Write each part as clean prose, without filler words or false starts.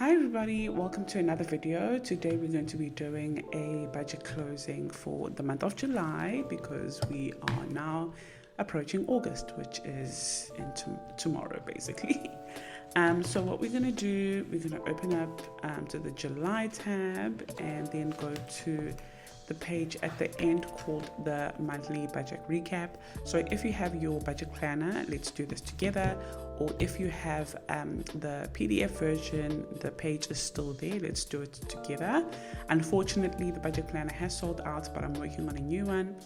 Hi everybody, welcome to another video. Today we're going to be doing a budget closing for the month of July because we are now approaching August, which is tomorrow basically. So what we're going to do, we're going to open up to the July tab and then go to the page at the end called the monthly budget recap. So if you have your budget planner, let's do this together. Or if you have the PDF version, the page is still there. Let's do it together. Unfortunately, the budget planner has sold out, but I'm working on a new one.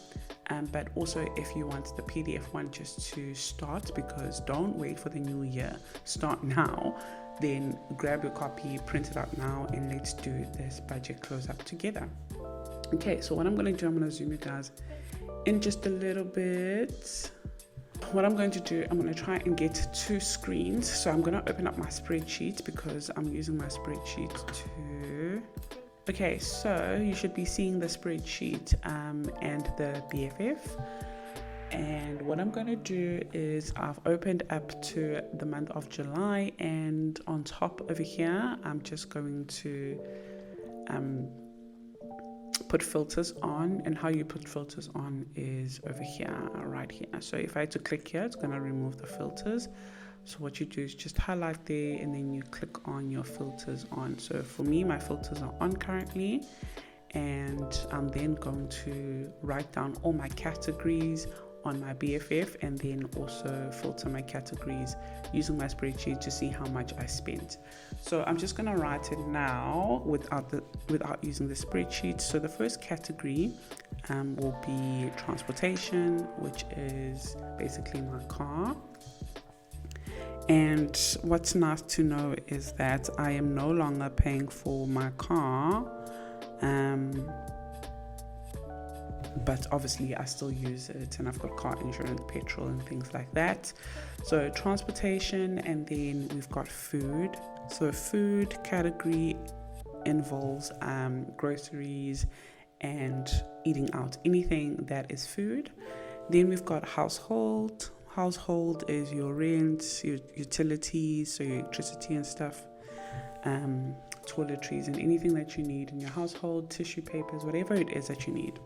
But also if you want the PDF one just to start, because don't wait for the new year, start now, then grab your copy, print it out now, and let's do this budget close up together. Okay, so what I'm going to do, I'm going to zoom you guys in just a little bit. What I'm going to do, I'm going to try and get two screens. So I'm going to open up my spreadsheet because I'm using my spreadsheet to... Okay, so you should be seeing the spreadsheet and the BFF. And what I'm going to do is I've opened up to the month of July, and on top over here, I'm just going to put filters on, and how you put filters on is over here, right here. So if I had to click here, it's going to remove the filters. So what you do is just highlight there and then you click on your filters on. So for me, my filters are on currently, and I'm then going to write down all my categories on my BFF and then also filter my categories using my spreadsheet to see how much I spent. So I'm just going to write it now without using the spreadsheet. So the first category will be transportation, which is basically my car. And what's nice to know is that I am no longer paying for my car, but obviously I still use it, and I've got car insurance, petrol and things like that. So transportation, and then we've got food. So food category involves groceries and eating out, anything that is food. Then we've got household. Household is your rent, your utilities, so your electricity and stuff, toiletries and anything that you need in your household, tissue papers, whatever it is that you need.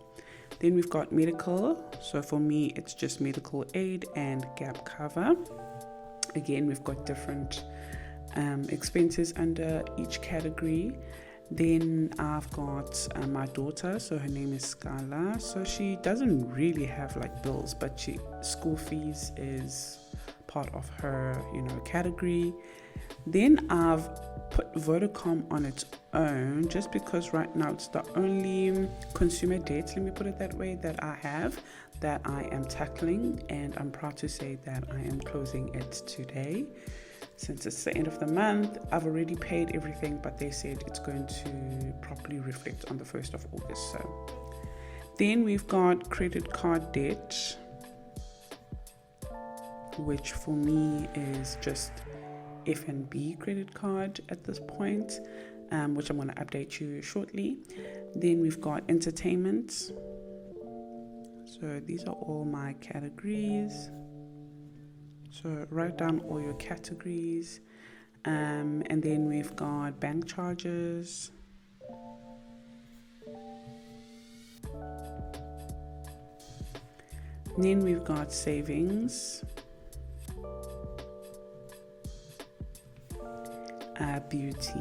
Then we've got medical. So for me, it's just medical aid and gap cover. Again, we've got different expenses under each category. Then I've got my daughter, so her name is Skylar. So she doesn't really have like bills, but school fees is part of her, category. Then I've put Vodacom on its own, just because right now it's the only consumer debt, let me put it that way, that I have, that I am tackling, and I'm proud to say that I am closing it today. Since it's the end of the month, I've already paid everything, but they said it's going to properly reflect on the 1st of August. So then we've got credit card debt, which for me is just F&B credit card at this point, which I'm going to update you shortly. Then we've got entertainment. So these are all my categories. So write down all your categories. And then we've got bank charges. Then we've got savings. Beauty,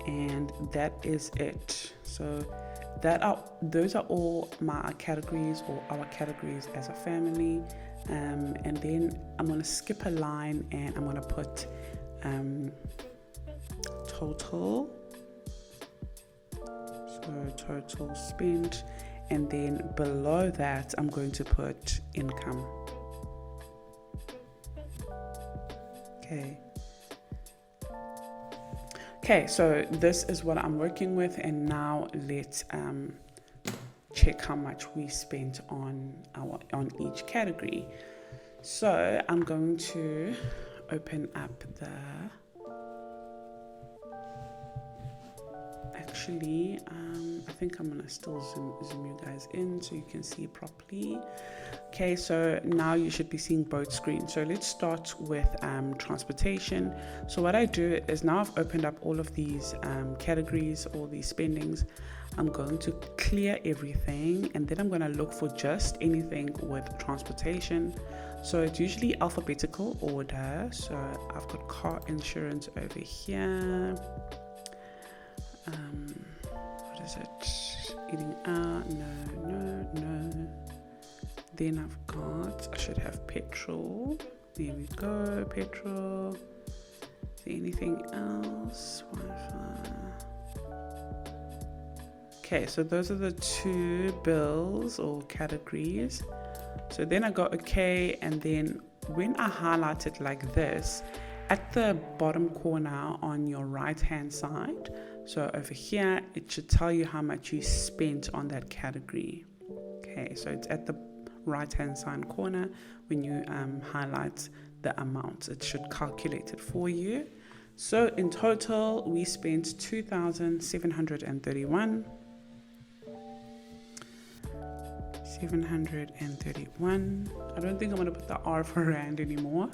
and that is it. So those are all my categories, or our categories as a family. And then I'm going to skip a line and I'm going to put total. So total spent, and then below that I'm going to put income. Okay, so this is what I'm working with, and now let's check how much we spent on each category. So I'm going to open up actually, I think I'm gonna still zoom you guys in so you can see properly. Okay, so now you should be seeing both screens. So let's start with transportation. So what I do is, now I've opened up all of these categories, all these spendings. I'm going to clear everything, and then I'm going to look for just anything with transportation. So it's usually alphabetical order. So I've got car insurance over here. What is it? Eating out? No. Then I've got, I should have petrol. There we go, petrol. Is there anything else? Wi-Fi. Okay, so those are the two bills or categories. So then I go okay, and then when I highlight it like this, at the bottom corner on your right hand side, so over here, it should tell you how much you spent on that category. Okay, so it's at the right hand side corner. When you highlight the amount, it should calculate it for you. So in total, we spent 2,731. 731. I don't think I'm going to put the R for rand anymore.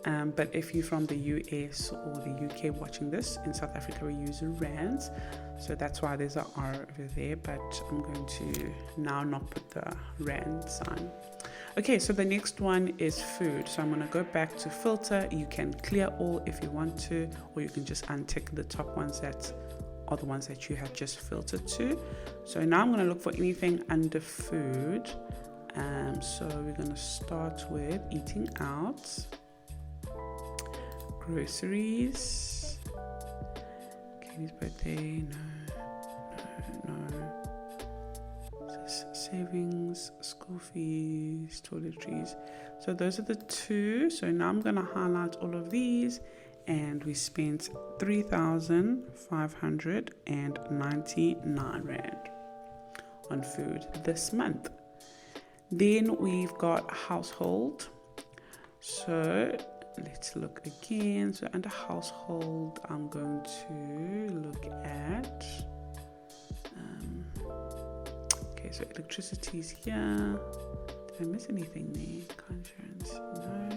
But if you're from the US or the UK watching this, in South Africa we use rands, so that's why there's a R over there, but I'm going to now not put the rand sign. Okay, so the next one is food. So I'm going to go back to filter. You can clear all if you want to, or you can just untick the top ones that are the ones that you have just filtered to. So now I'm going to look for anything under food. So we're going to start with eating out, groceries, Katie's birthday, no. Savings, school fees, toiletries. So those are the two. So now I'm going to highlight all of these, and we spent 3,599 rand on food this month. Then we've got household. So let's look again. So under household, I'm going to look at okay, so electricity is here. Did I miss anything there? Car insurance, no.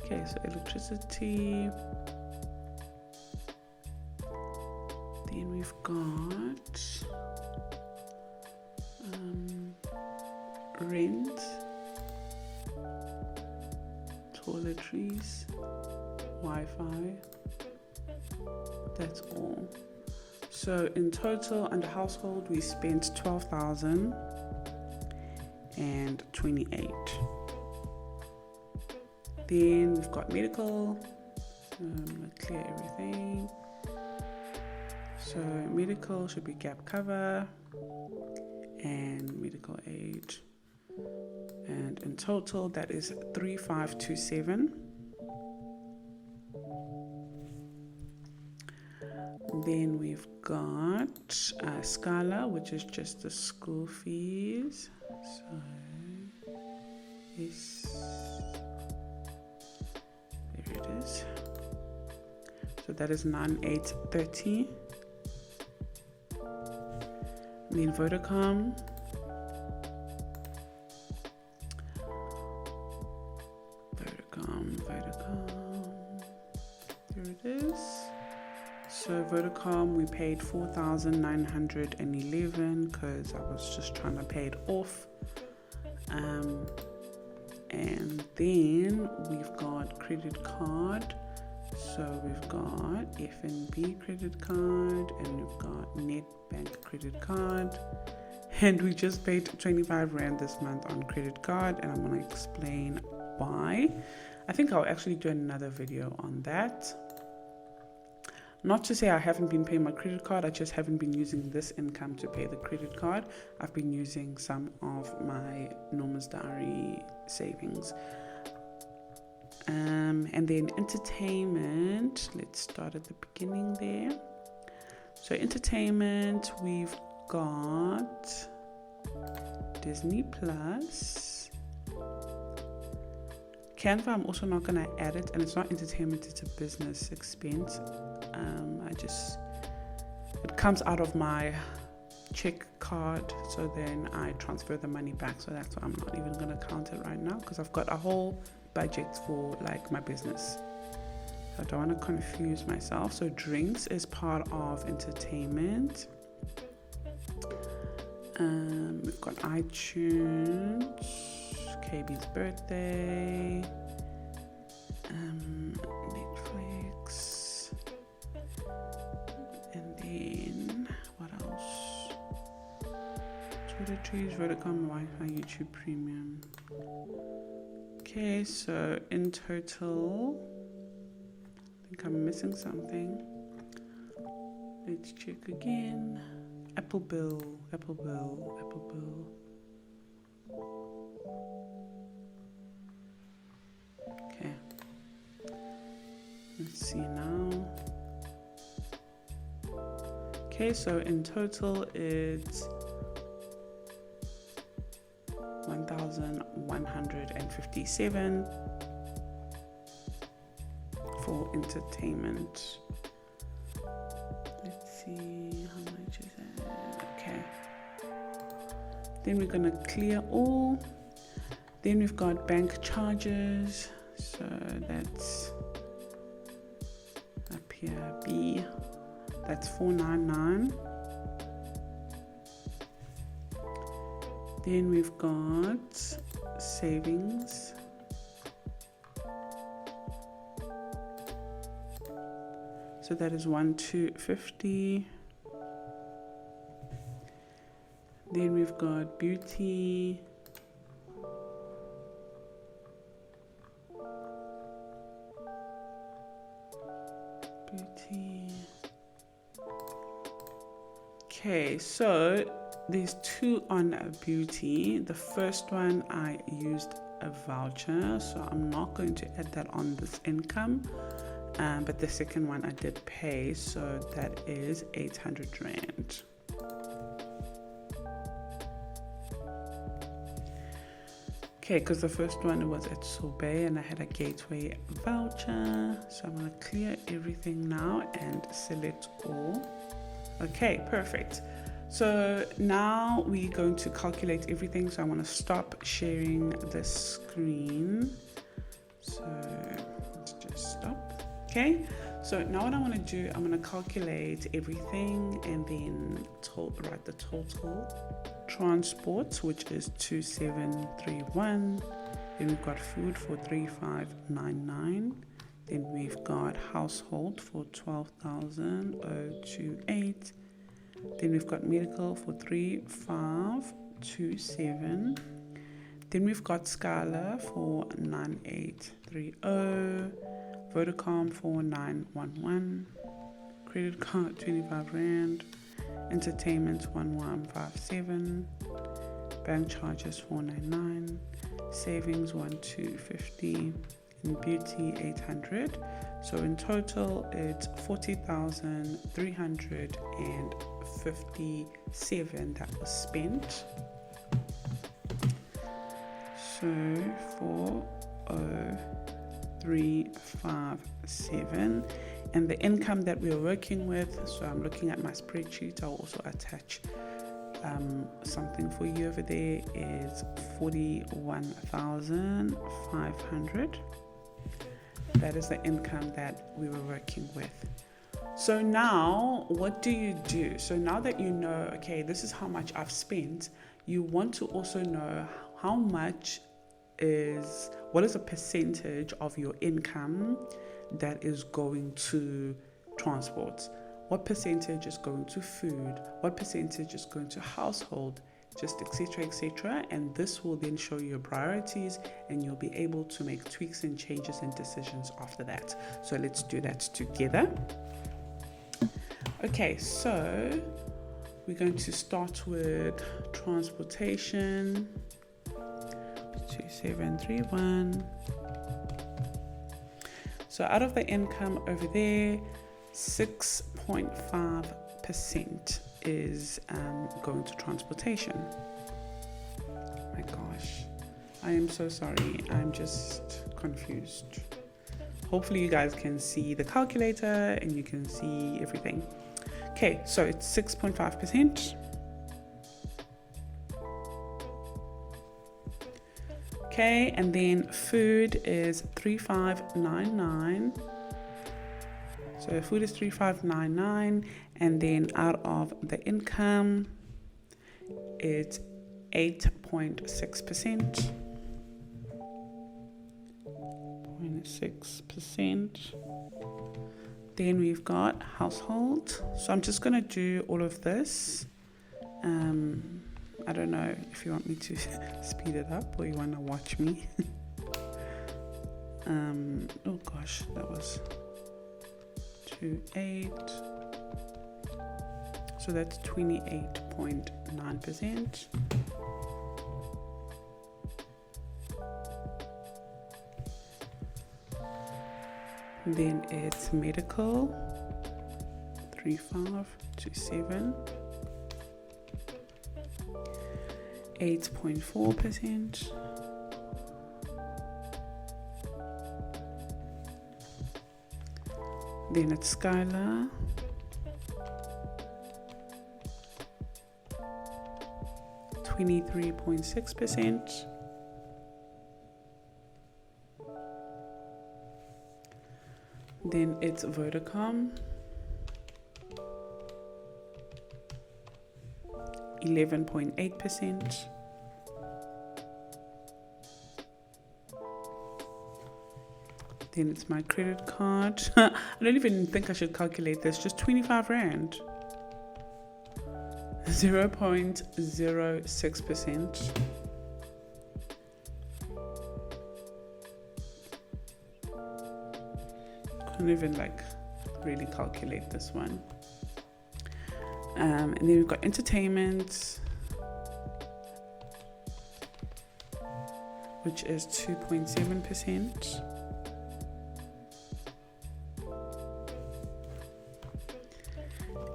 Okay, so electricity. Then we've got rent, toiletries, Wi-Fi. That's all. So in total, under household, we spent 12,028. Then we've got medical. So I'm going to clear everything. So medical should be gap cover and medical aid. And in total, that is 3,527. Then we've got Scala, which is just the school fees. So this, there it is. So that is 9,830. Then Vodacom. There it is. So Vodacom, we paid 4,911 because I was just trying to pay it off. And then we've got credit card. So we've got FNB credit card, and we've got Netbank credit card. And we just paid 25 Rand this month on credit card, and I'm going to explain why. I think I'll actually do another video on that. Not to say I haven't been paying my credit card, I just haven't been using this income to pay the credit card. I've been using some of my Nomazdiary savings. And then entertainment, let's start at the beginning there. So entertainment, we've got Disney Plus. Canva, I'm also not going to add it, and it's not entertainment, it's a business expense. I just it comes out of my check card, so then I transfer the money back. So that's why I'm not even going to count it right now, because I've got a whole budget for like my business. I don't want to confuse myself. So drinks is part of entertainment. We've got iTunes, KB's birthday, Netflix, and then what else? Toiletries, Vodacom, Wi-Fi, YouTube Premium. Okay, so in total, I think I'm missing something. Let's check again. Apple bill. Okay. Let's see now. Okay, so in total it's 1,157 for entertainment. Let's see, how much is that? Okay. Then we're gonna clear all. Then we've got bank charges. So that's up here, B. That's 499. Then we've got savings. So that is 1,250. Then we've got beauty. Okay, so there's two on beauty. The first one I used a voucher, so I'm not going to add that on this income. But the second one I did pay, so that is 800 Rand. Okay, because the first one was at Subby and I had a gateway voucher. So I'm going to clear everything now and select all. Okay, perfect. So now we're going to calculate everything. So I want to stop sharing the screen. So let's just stop. Okay, so now what I want to do, I'm going to calculate everything and then write the total. Transport, which is 2,731. Then we've got food for 3,599. Then we've got household for 12,028. Then we've got medical for 3,527. Then we've got Scala for 9,830. Vodacom for 911. Credit card 25 Rand. Entertainment 1157. Bank charges 499. Savings 1,250. And beauty 800. So in total it's 40,357 that was spent. So 4,357. And the income that we are working with, so I'm looking at my spreadsheet, I'll also attach something for you over there, is 41,500. That is the income that we were working with. So now what do? So now that you know, okay, this is how much I've spent, you want to also know how much what is a percentage of your income that is going to transport, what percentage is going to food, what percentage is going to household, just etc. And this will then show you your priorities and you'll be able to make tweaks and changes and decisions after that. So let's do that together. Okay, so we're going to start with transportation. 2,731. So out of the income over there, 6.5% is going to transportation. My gosh, I am so sorry. I'm just confused. Hopefully you guys can see the calculator and you can see everything. Okay, so it's 6.5%. Okay, and then food is 3599. So food is 3599, and then out of the income, it's 8.6%. 0.6%. Then we've got household. So I'm just going to do all of this. I don't know if you want me to speed it up or you want to watch me. Oh gosh, that was 28. So that's 28.9%. Then it's medical, 3527, 8.4%. Then it's Skylar, 23.6%. Then it's Vodacom, 11.8%. Then it's my credit card. I don't even think I should calculate this, just 25 Rand. 0.06%. Can't even like really calculate this one. And then we've got entertainment, which is 2.7%.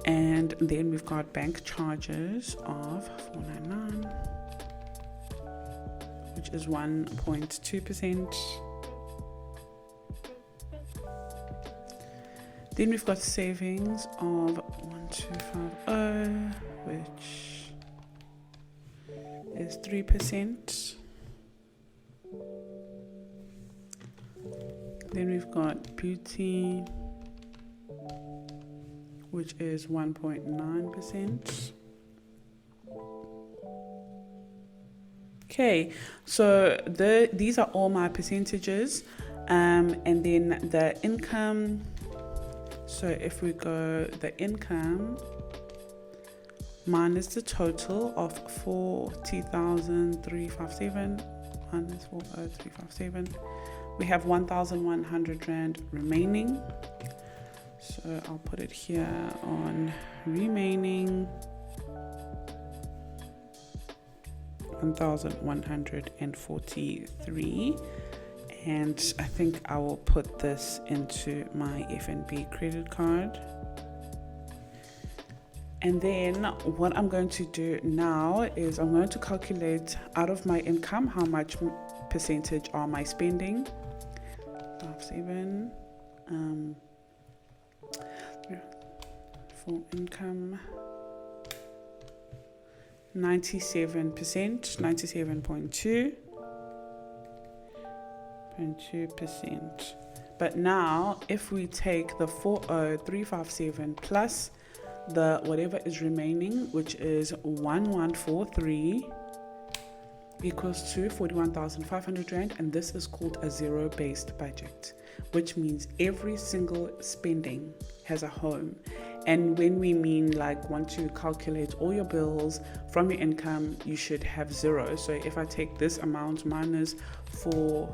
And then we've got bank charges of 499, which is 1.2%. Then we've got savings of 1250, which is 3%. Then we've got beauty, which is 1.9%. Okay, so these are all my percentages, and then the income. So if we go the income minus the total of 40,357 minus 40,357, we have 1,100 Rand remaining. So I'll put it here on remaining 1,143. And I think I will put this into my FNB credit card. And then what I'm going to do now is I'm going to calculate out of my income how much percentage are my spending. 57 for income, 97%, 97.2%. But now if we take the 40,357 plus the whatever is remaining, which is 1143, equals to 41,500 Rand, and this is called a zero-based budget, which means every single spending has a home. And when we mean like want to calculate all your bills from your income, you should have zero. So if I take this amount minus 4,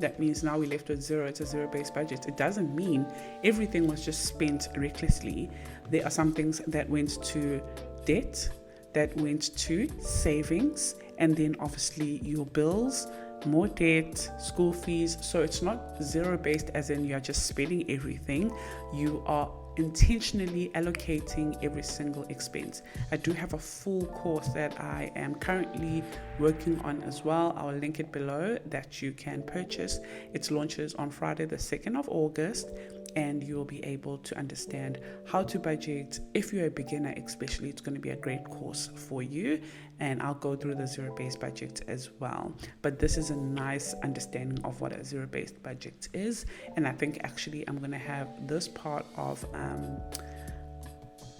that means now we're left with zero. It's a zero-based budget. It doesn't mean everything was just spent recklessly. There are some things that went to debt, that went to savings, and then obviously your bills, more debt, school fees. So it's not zero-based as in you're just spending everything. You are intentionally allocating every single expense. I do have a full course that I am currently working on as well. I'll link it below that you can purchase. It launches on Friday the 2nd of August, and you'll be able to understand how to budget. If you're a beginner especially, it's going to be a great course for you, and I'll go through the zero-based budget as well. But this is a nice understanding of what a zero-based budget is, and I think actually I'm going to have this part of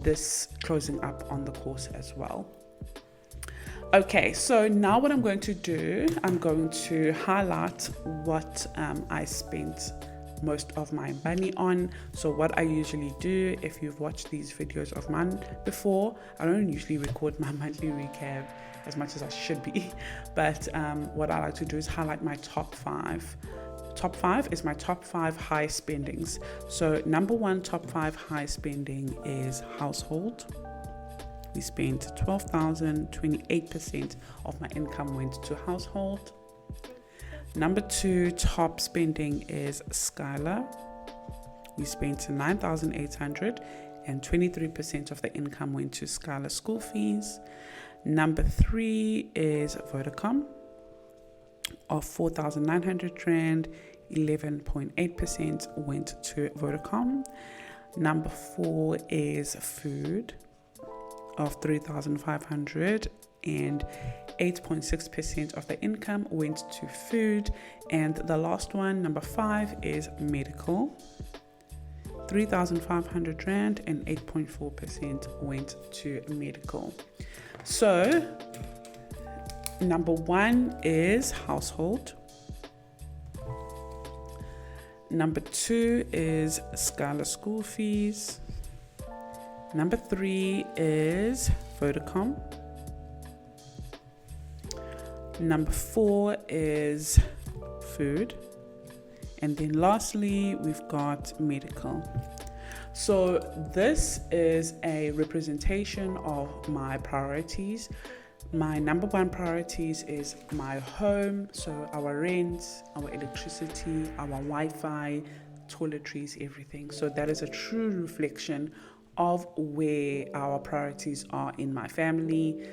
this closing up on the course as well. Okay, so now what I'm going to do, I'm going to highlight what I spent most of my money on. So what I usually do, if you've watched these videos of mine before, I don't usually record my monthly recap as much as I should be, but what I like to do is highlight my top 5. Top 5 is my top 5 high spendings. So number 1 top 5 high spending is household. We spent 12,000, 28% of my income went to household. Number 2 top spending is Skylar. We spent 9,800 and 23% of the income went to Skylar school fees. Number 3 is Vodacom of 4,900 Rand, 11.8% went to Vodacom. Number 4 is food of 3,500 and 8.6% of the income went to food. And the last one, number 5, is medical. 3,500 Rand and 8.4% went to medical. So number 1 is household. Number 2 is Skylar school fees. Number 3 is Vodacom. Number 4 is food. And then lastly, we've got medical. So this is a representation of my priorities. My number 1 priorities is my home, so our rent, our electricity, our Wi-Fi, toiletries, everything. So that is a true reflection of where our priorities are in my family.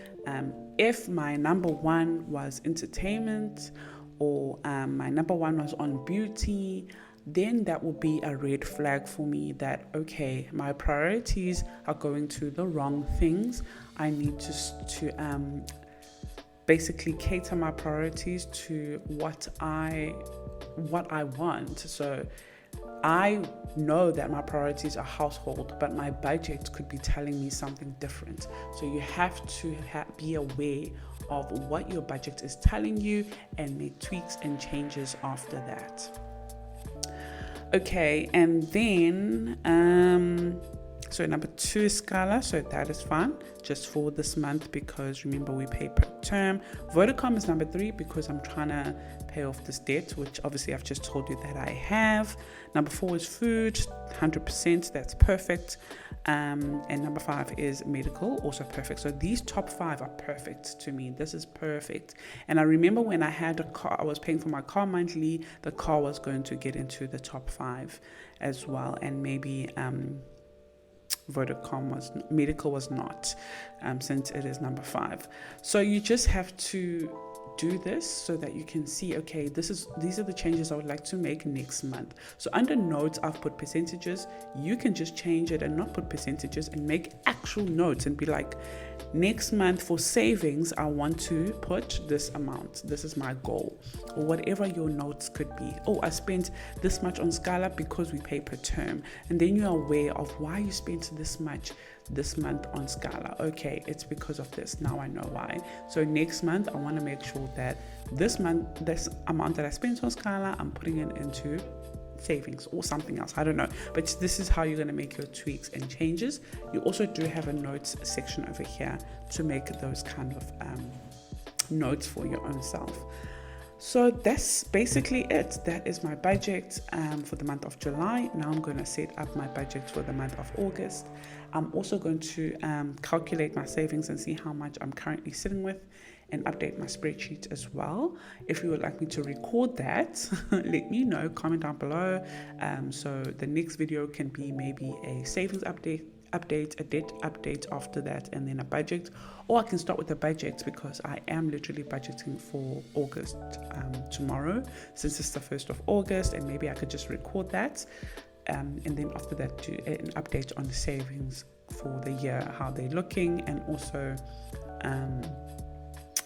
If my number 1 was entertainment, or my number 1 was on beauty, then that would be a red flag for me that, okay, my priorities are going to the wrong things. I need to basically cater my priorities to what I want. So I know that my priorities are household, but my budget could be telling me something different. So you have to be aware of what your budget is telling you and make tweaks and changes after that. Okay, and then so number 2 is Scala, so that is fine just for this month because remember we pay per term. Vodacom is number 3 because I'm trying to pay off this debt, which obviously I've just told you that I have. Number 4 is food, 100%, that's perfect. And number 5 is medical, also perfect. So these top 5 are perfect to me. This is perfect. And I remember when I had a car, I was paying for my car monthly, the car was going to get into the top 5 as well. And maybe medical was not, since it is number 5. So you just have to do this so that you can see, okay, these are the changes I would like to make next month. So under notes, I've put percentages. You can just change it and not put percentages and make actual notes and be like, next month for savings, I want to put this amount. This is my goal, or whatever your notes could be. Oh, I spent this much on Scala because we pay per term. And then you're aware of why you spent this much this month on Scala. Okay, it's because of this. Now I know why. So next month, I want to make sure that this month, this amount that I spent on Scala, I'm putting it into savings or something else. I don't know. But this is how you're going to make your tweaks and changes. You also do have a notes section over here to make those kind of notes for your own self. So that's basically it. That is my budget for the month of July. Now I'm going to set up my budget for the month of August. I'm also going to calculate my savings and see how much I'm currently sitting with and update my spreadsheet as well. If you would like me to record that, let me know, comment down below. So the next video can be maybe a savings update, a debt update after that, and then a budget. Or I can start with a budget because I am literally budgeting for August tomorrow, since it's the 1st of August, and maybe I could just record that and then after that do an update on the savings for the year, how they're looking, and also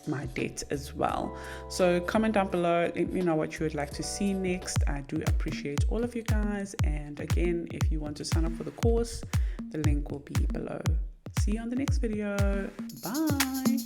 my dates as well. So comment down below, let me know what you would like to see next. I do appreciate all of you guys, and again, if you want to sign up for the course, the link will be below. See you on the next video. Bye.